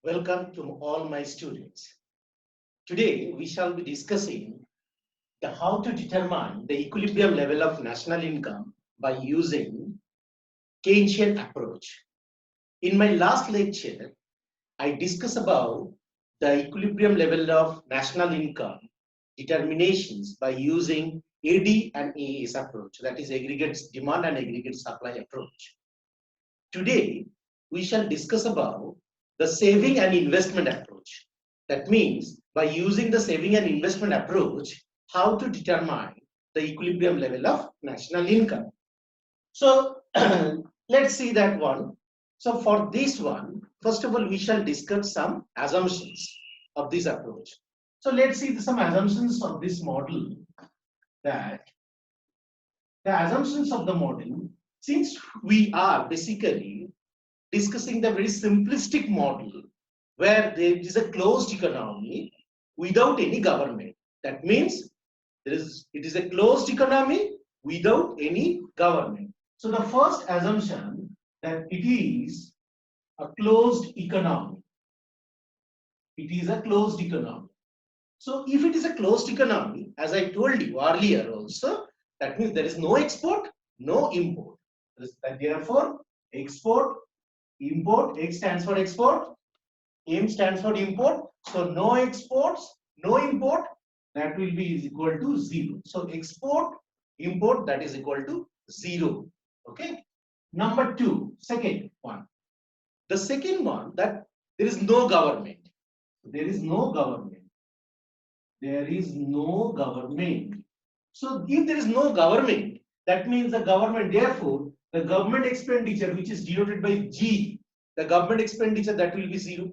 Welcome to all my students. Today we shall be discussing how to determine the equilibrium level of national income by using Keynesian approach. In my last lecture, I discussed about the equilibrium level of national income determinations by using AD and AS approach, that is aggregate demand and aggregate supply approach. Today, we shall discuss about the saving and investment approach. That means by using the saving and investment approach, how to determine the equilibrium level of national income. So let's see that one. So for this one, first of all, we shall discuss some assumptions of this approach. So let's see some assumptions of this model. That the assumptions of the model, since we are basically discussing the very simplistic model where there is a closed economy without any government. That means it is a closed economy without any government. So the first assumption that it is a closed economy. It is a closed economy. So if it is a closed economy, as I told you earlier also, that means there is no export, no import. Therefore, export, import, X stands for export, M stands for import. So no exports, no import, that will be is equal to 0. So export, import, that is equal to 0. Okay. Number two, second one. The second one, that there is no government. There is no government. There is no government. So if there is no government, that means the government, therefore, the government expenditure, which is denoted by G, the government expenditure, that will be 0.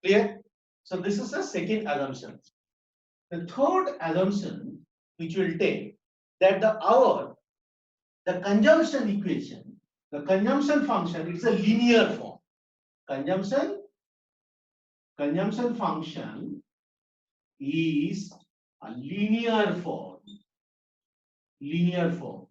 Clear? So this is the second assumption. The third assumption which will take that the consumption equation, the consumption function, it's a linear form. Consumption function is a linear form. Linear form.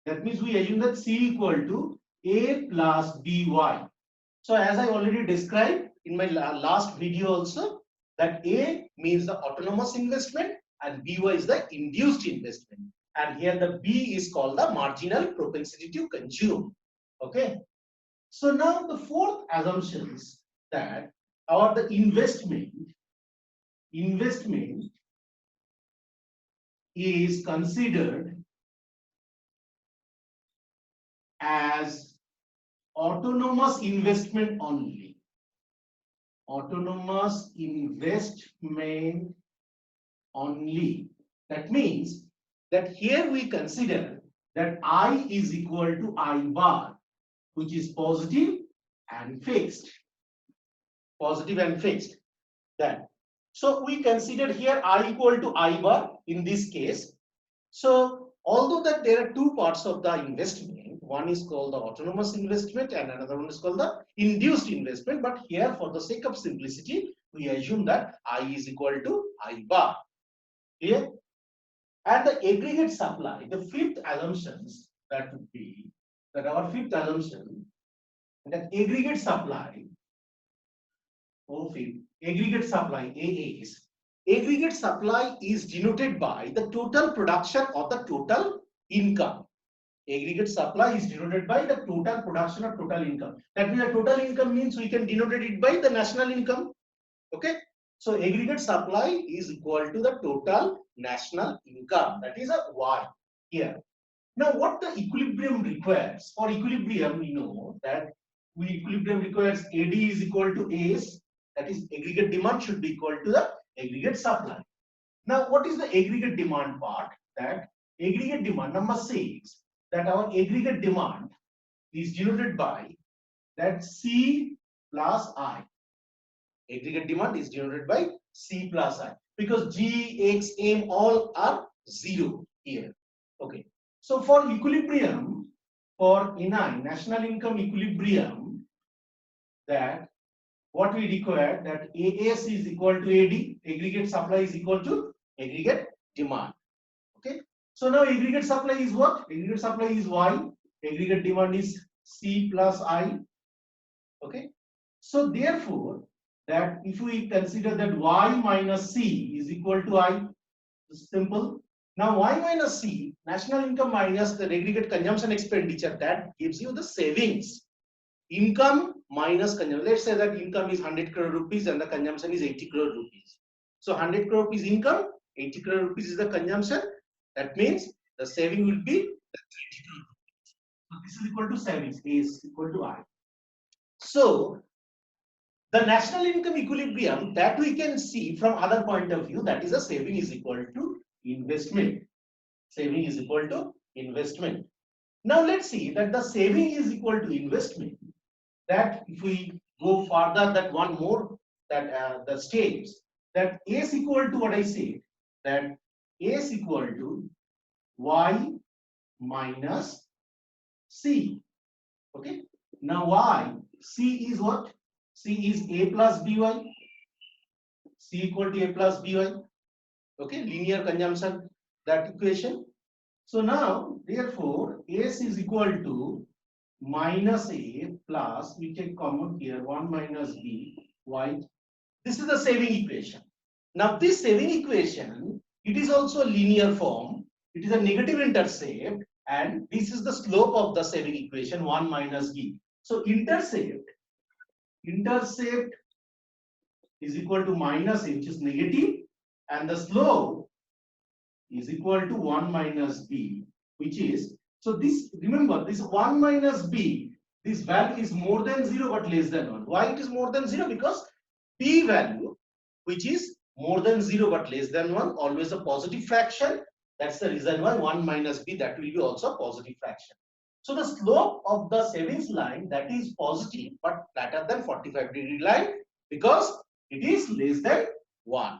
That means we assume that C equal to A plus BY. So as I already described in my last video also, that A means the autonomous investment and BY is the induced investment. And here the B is called the marginal propensity to consume. Okay. So now the fourth assumption is that the investment is considered as autonomous investment only. Autonomous investment only. That means that here we consider that I is equal to I bar, which is positive and fixed. Positive and fixed. That. So we consider here I equal to I bar in this case. So although that there are two parts of the investment, one is called the autonomous investment and another one is called the induced investment, but here for the sake of simplicity, we assume that I is equal to I bar. Clear? And the aggregate supply, the fifth assumptions that would be that our fifth assumption that aggregate supply, aggregate supply AAs. Aggregate supply is denoted by the total production or the total income. Aggregate supply is denoted by the total production or total income. That means the total income means we can denote it by the national income. Okay. So aggregate supply is equal to the total national income. That is a Y here. Now what the equilibrium requires? For equilibrium, we know that equilibrium requires AD is equal to AS. That is aggregate demand should be equal to the aggregate supply. Now what is the aggregate demand part? That aggregate demand number 6, that our aggregate demand is denoted by that C plus I. Aggregate demand is denoted by C plus I because G, X, M all are 0 here. Okay. So for equilibrium, for NI, national income equilibrium, that what we require that AS is equal to AD, aggregate supply is equal to aggregate demand. Okay. So now aggregate supply is what? Aggregate supply is Y, aggregate demand is C plus I. Okay. So therefore, that if we consider that y minus c is equal to I, it's simple. Now y minus c, national income minus the aggregate consumption expenditure, that gives you the savings. Income minus consumption. Let's say that income is 100 crore rupees and the consumption is 80 crore rupees. So 100 crore rupees income, 80 crore rupees is the consumption. That means the saving will be 20 crore rupees. So this is equal to savings. A is equal to I. So the national income equilibrium that we can see from other point of view, that is a saving is equal to investment. Saving is equal to investment. Now let's see that the saving is equal to investment. That if we go further, that one more, that the states that A is equal to what I said, that A is equal to Y minus C. Okay. Now Y, C is what? C is A plus BY. C equal to A plus BY. Okay, linear consumption, that equation. So now, therefore, S is equal to minus A plus, we take common here, 1 minus B, Y. This is the saving equation. Now, this saving equation, it is also a linear form. It is a negative intercept, and this is the slope of the saving equation, 1 minus B. So, intercept is equal to minus A, which is negative, and the slope is equal to 1 minus B, which is, so this, remember, this 1 minus B, this value is more than 0 but less than 1. Why it is more than 0? Because P value, which is more than 0 but less than 1, always a positive fraction. That's the reason why 1 minus B, that will be also a positive fraction. So the slope of the savings line, that is positive but flatter than 45-degree line, because it is less than 1.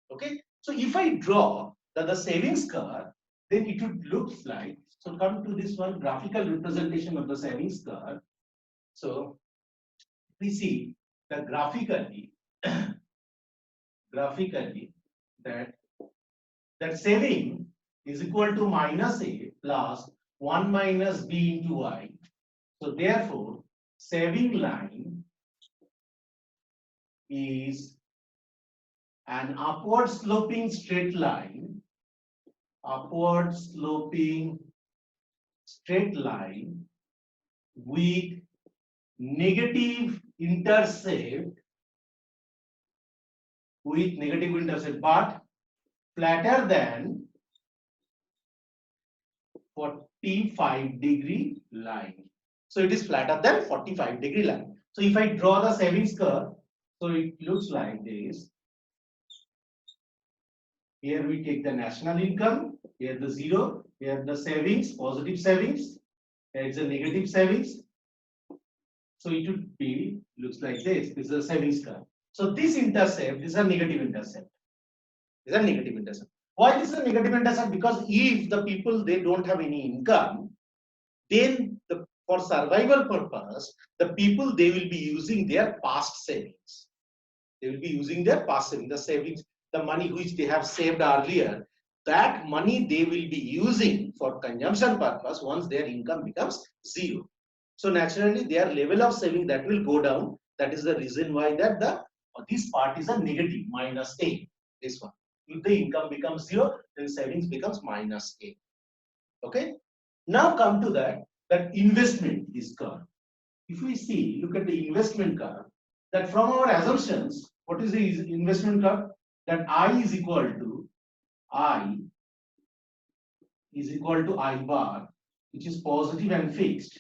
Okay, so if I draw the savings curve, then it would look like, so come to this one, graphical representation of the savings curve. So we see that graphically that saving is equal to minus A plus 1 minus B into Y. So therefore, saving line is an upward sloping straight line, with negative intercept, but flatter than 45-degree line. So it is flatter than 45-degree line. So if I draw the savings curve, so it looks like this. Here we take the national income, here the 0, here the savings, positive savings, here is a negative savings. So it would be, looks like this. This is a savings curve. So this intercept, this is a negative intercept. Why this is a negative intercept? Because if the people, they don't have any income, then for survival purpose, the people, they will be using their past savings. The savings, the money which they have saved earlier, that money they will be using for consumption purpose once their income becomes 0. So naturally their level of saving, that will go down. That is the reason why that this part is a negative, minus A, this one. If the income becomes 0, then savings becomes minus A. Okay. Now come to that investment is curve. If we see, look at the investment curve, that from our assumptions, what is the investment curve? That I is equal to I bar, which is positive and fixed.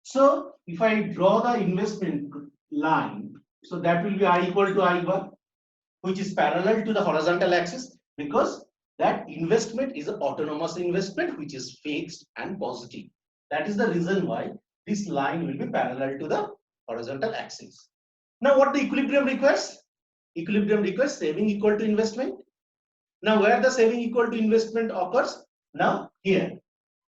So if I draw the investment line, so that will be I equal to I bar, which is parallel to the horizontal axis, because that investment is an autonomous investment which is fixed and positive. That is the reason why this line will be parallel to the horizontal axis. Now what the equilibrium requires? Equilibrium requires saving equal to investment. Now where the saving equal to investment occurs? Now here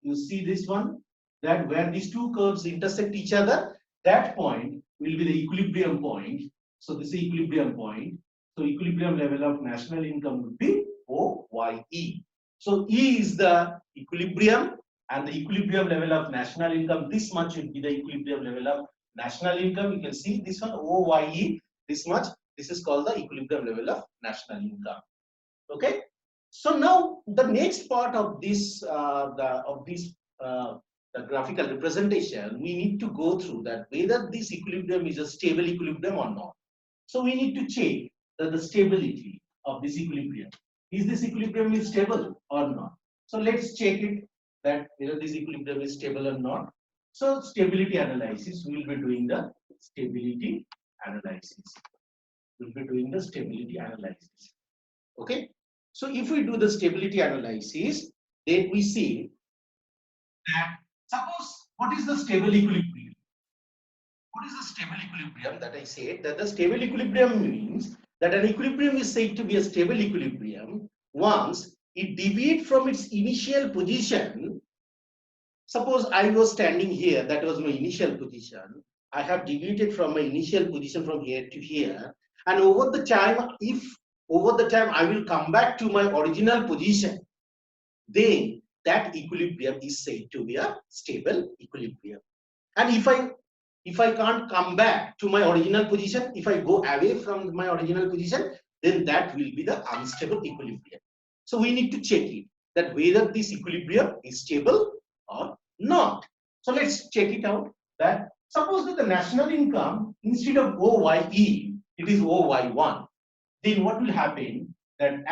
you see this one, that where these two curves intersect each other, that point will be the equilibrium point. So this is equilibrium point. So equilibrium level of national income would be OYE. So E is the equilibrium, and the equilibrium level of national income, this much will be the equilibrium level of national income, you can see this one OYE, this much. This is called the equilibrium level of national income. Okay. So now the next part of this, the graphical representation, we need to go through that whether this equilibrium is a stable equilibrium or not. So we need to check the stability of this equilibrium. Is this equilibrium is stable or not? So let's check it that whether this equilibrium is stable or not. So stability analysis, we will be doing the stability analysis. We will be doing the stability analysis. Okay. So if we do the stability analysis, then we see that suppose what is the stable equilibrium? What is the stable equilibrium? That I said that the stable equilibrium means that an equilibrium is said to be a stable equilibrium once it deviates from its initial position. Suppose I was standing here, that was my initial position. I have deviated from my initial position from here to here, and over the time, if over the time I will come back to my original position, then that equilibrium is said to be a stable equilibrium. And if I can't come back to my original position, if I go away from my original position, then that will be the unstable equilibrium. So we need to check it that whether this equilibrium is stable or not. So let's check it out. That suppose that the national income instead of OYE, it is OY1. Then what will happen? That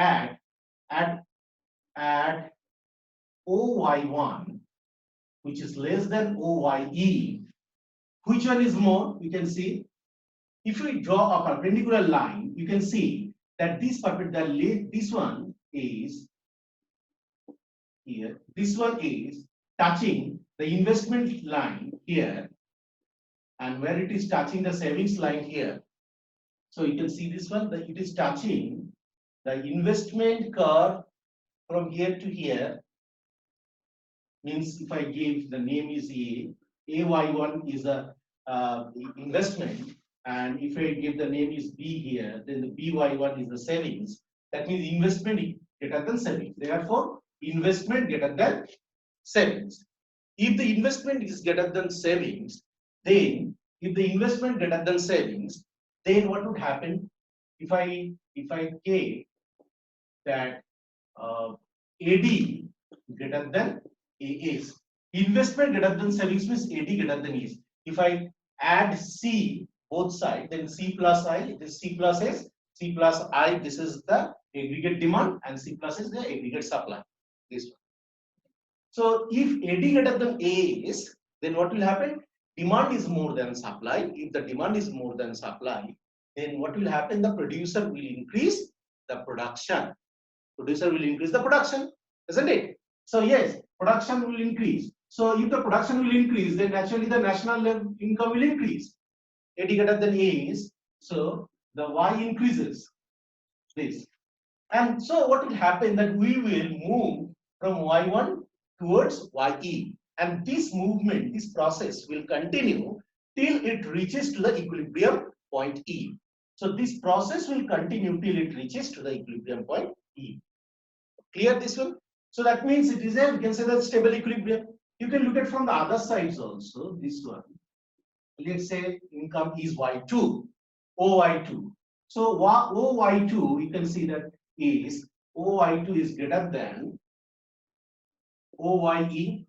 add OY1, which is less than OYE. Which one is more? You can see if we draw a perpendicular line, you can see that this one is here. This one is touching the investment line here, and where it is touching the savings line here. So you can see this one that it is touching the investment curve from here to here. Means if I give the name is AY1 is a investment, and if I give the name is B here, then the BY1 is the savings. That means investment greater than savings. Therefore, investment greater than savings. If the investment is greater than savings, then if the investment greater than savings, then what would happen? If I take that AD greater than AS. Investment greater than savings means AD greater than AS. If I add C both sides, then C plus I, it is C plus S, C plus I, this is the aggregate demand, and C plus S the aggregate supply. This one. So if AD greater than AS, then what will happen? Demand is more than supply. If the demand is more than supply, then what will happen? The producer will increase the production. Producer will increase the production, isn't it? So yes, production will increase. So if the production will increase, then naturally the national income will increase. AD greater than AS, so the Y increases. This. And so what will happen that we will move from Y1 towards YE. And this movement, this process will continue till it reaches to the equilibrium point E. So this process will continue till it reaches to the equilibrium point E. Clear this one? So that means it is a, we can say that stable equilibrium. You can look at from the other sides also, this one. Let's say income is Y2, OY2. So OY2, you can see that is OY2 is greater than OYE.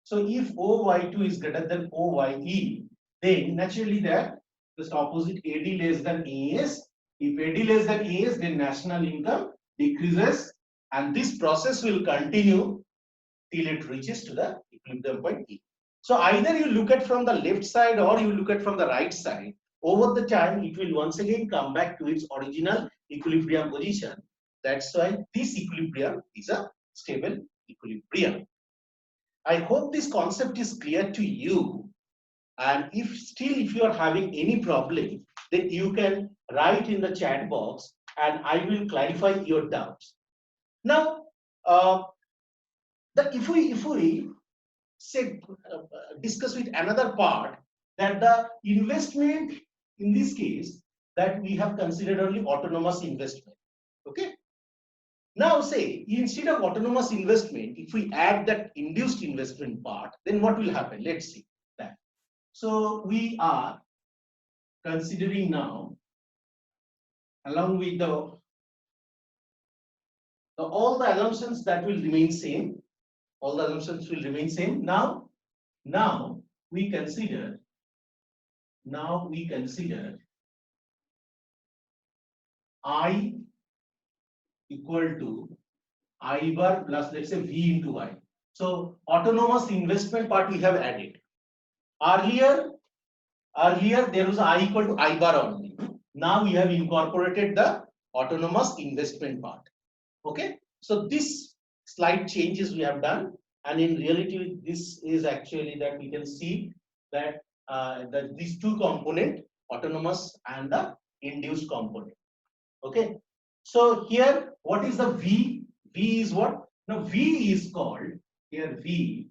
So if OY2 is greater than OYE, then naturally that just opposite AD less than AS. If AD less than AS, then national income decreases, and this process will continue till it reaches to the equilibrium point E. So either you look at from the left side or you look at from the right side. Over the time, it will once again come back to its original equilibrium position. That's why this equilibrium is a stable equilibrium. I hope this concept is clear to you. And if you are having any problem, then you can write in the chat box and I will clarify your doubts. Now, if we say discuss with another part, that the investment in this case that we have considered only autonomous investment. Okay. Now say instead of autonomous investment, if we add that induced investment part, then what will happen? Let's see that. So we are considering now, along with all the assumptions that will remain same, all the assumptions will remain same. Now we consider I equal to I bar plus, let's say, V into I. So autonomous investment part we have added. Earlier there was I equal to I bar only. Now we have incorporated the autonomous investment part. Okay, so this slight changes we have done, and in reality this is actually that we can see that these two component, autonomous and the induced component. Okay, so here what is the V? V is what? Now V is called V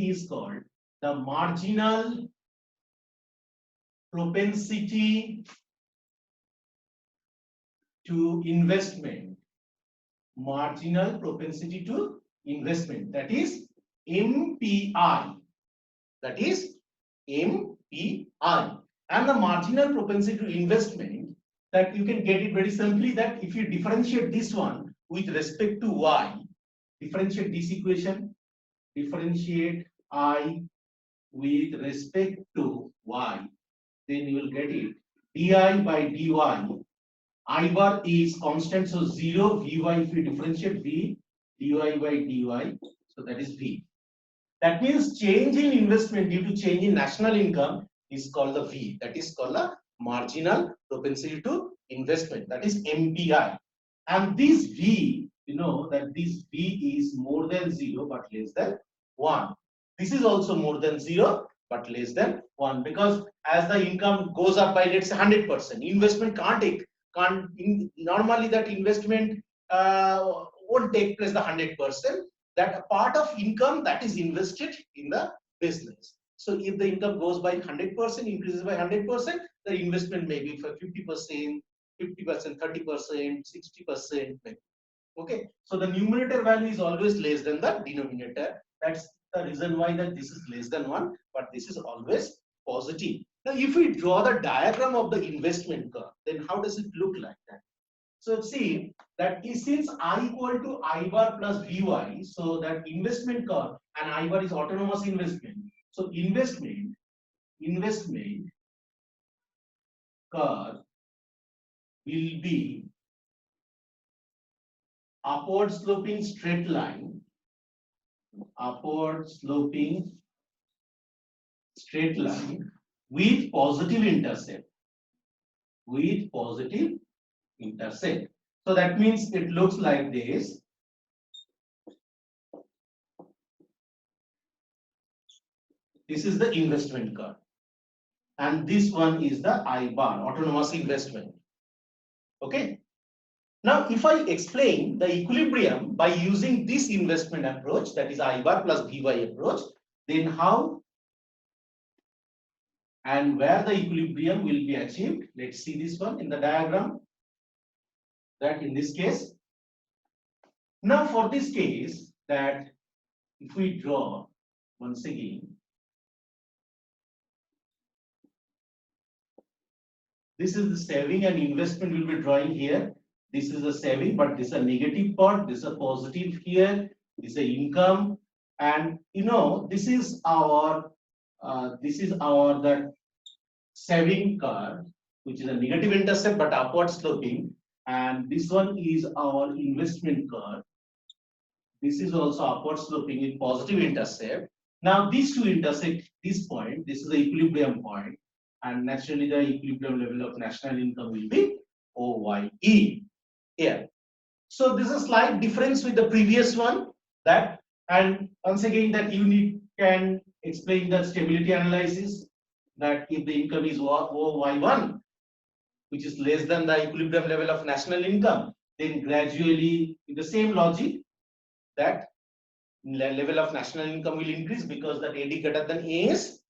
is called the marginal propensity to investment. Marginal propensity to investment, that is MPI. That is MPI. And the marginal propensity to investment, that you can get it very simply, that if you differentiate this one with respect to Y, differentiate this equation, differentiate I with respect to Y, then you will get it di by dy. I bar is constant, so 0. Vy, if you differentiate V, dy by dy, so that is V. That means change in investment due to change in national income is called the V. That is called the marginal propensity to investment. That is MPI. And this V, you know that this V is more than 0 but less than 1. This is also more than 0 but less than 1, because as the income goes up by, let's say, 100%, investment normally that investment won't take place the 100%. That a part of income that is invested in the business. So if the income goes by 100%, increases by 100%, the investment may be for 50%, 50%, 30%, 60%. Okay. So the numerator value is always less than the denominator. That's the reason why that this is less than 1, but this is always positive. Now, if we draw the diagram of the investment curve, then how does it look like that? So see that since I equal to I bar plus Vy, so that investment curve, and I bar is autonomous investment. So investment curve will be upward sloping straight line, with positive intercept. So that means it looks like this. This is the investment curve, and this one is the I bar, autonomous investment. Okay. Now, if I explain the equilibrium by using this investment approach, that is I bar plus Vy approach, then how and where the equilibrium will be achieved? Let's see this one in the diagram. That in this case, now for this case, that if we draw once again, this is the saving and investment we'll be drawing here. This is a saving, but this is a negative part. This is a positive here. This is a income, and you know this is our that saving curve, which is a negative intercept but upward sloping, and this one is our investment curve. This is also upward sloping with positive intercept. Now these two intersect this point. This is the equilibrium point, and naturally the equilibrium level of national income will be OYE here. So this is a slight difference with the previous one. That, and once again that you can explain the stability analysis, that if the income is OY1, which is less than the equilibrium level of national income, then gradually in the same logic that level of national income will increase because that AD greater than AS,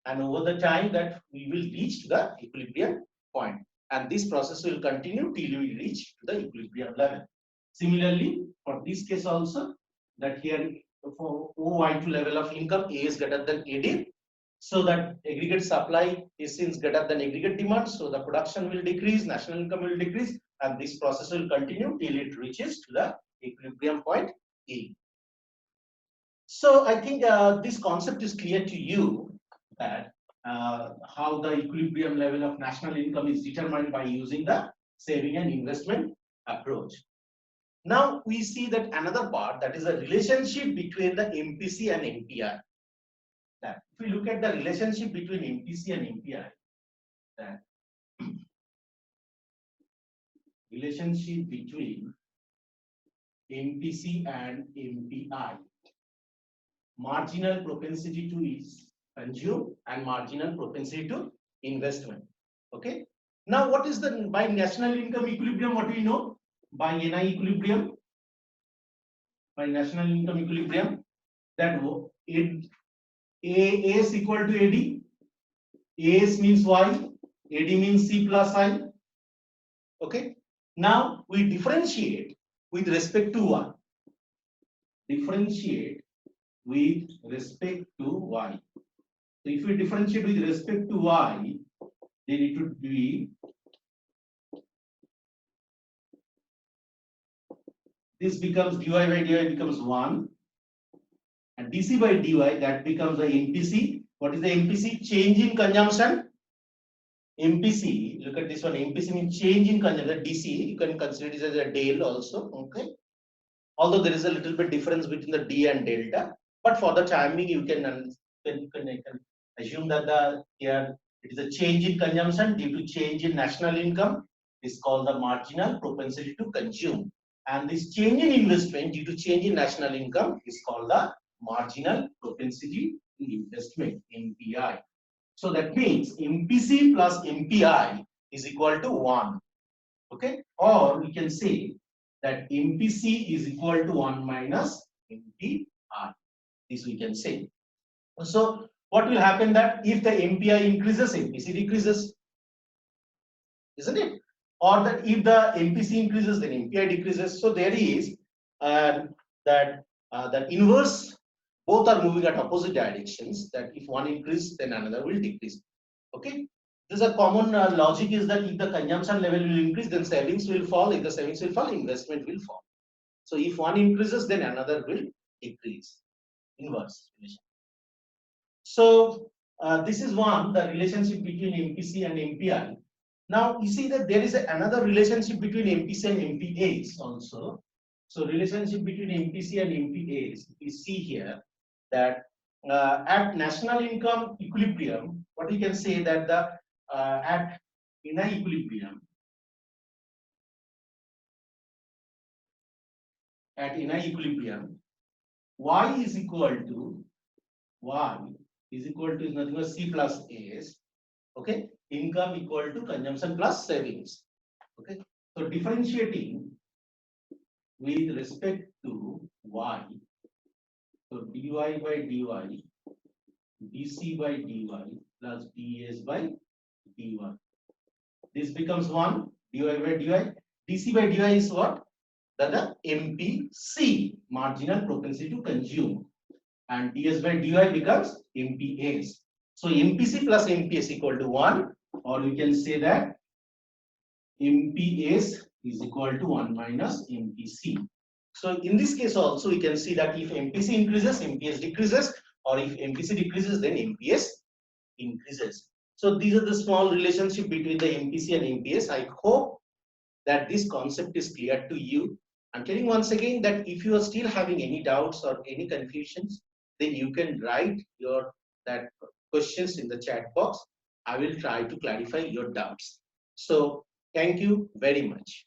and over the time that we will reach to the equilibrium point, and this process will continue till we reach to the equilibrium level. Similarly, for this case also, that here for OY2 level of income, A is greater than AD. So that aggregate supply is since greater than aggregate demand, so the production will decrease, national income will decrease, and this process will continue till it reaches to the equilibrium point E. So I think this concept is clear to you, that how the equilibrium level of national income is determined by using the saving and investment approach. Now we see that another part, that is a relationship between the MPC and MPI. That if we look at the relationship between MPC and MPI, that relationship between MPC and MPI, marginal propensity to consume and marginal propensity to investment. Okay. Now, what is the by national income equilibrium? What do we know? By NI equilibrium, by national income equilibrium, that AS equal to AD. AS means Y, AD means C plus I. Okay. Now we differentiate with respect to Y. Differentiate with respect to Y. So if we differentiate with respect to Y, then it would be this becomes dy by dy becomes 1, and dc by dy, that becomes the MPC. What is the MPC? Change in consumption. MPC, look at this one. MPC means change in consumption. DC, you can consider it as a del also. Okay. Although there is a little bit difference between the D and delta, but for the time being, you can assume that here it is a change in consumption due to change in national income. Is called the marginal propensity to consume, and this change in investment due to change in national income is called the marginal propensity to investment, MPI. So that means MPC plus MPI is equal to 1. Okay, or we can say that MPC is equal to 1 minus MPI. This we can say. So what will happen, that if the MPI increases, MPC decreases, isn't it? Or that if the MPC increases, then MPI decreases. So there is that inverse, both are moving at opposite directions. That if one increases, then another will decrease. Okay. This is a common logic, is that if the consumption level will increase, then savings will fall. If the savings will fall, investment will fall. So if one increases, then another will decrease. Inverse relation. So this is one, the relationship between MPC and MPI. Now you see that there is another relationship between MPC and MPAs also. So relationship between MPC and MPAs, we see here that at national income equilibrium, what we can say that the at NI equilibrium, at NI equilibrium, Y is equal to is nothing but C plus AS. Okay, income equal to consumption plus savings. Okay, so differentiating with respect to Y, so dy by dy, dc by dy plus ds by dy. This becomes 1, dy by dy. Dc by dy is what? That the MPC, marginal propensity to consume, and ds by dy becomes MPAs. So MPC plus MPS equal to 1, or we can say that MPS is equal to 1 minus MPC. So in this case also we can see that if MPC increases, MPS decreases, or if MPC decreases, then MPS increases. So these are the small relationship between the MPC and MPS. I hope that this concept is clear to you. I'm telling once again that if you are still having any doubts or any confusions, then you can write your questions in the chat box. I will try to clarify your doubts. So thank you very much.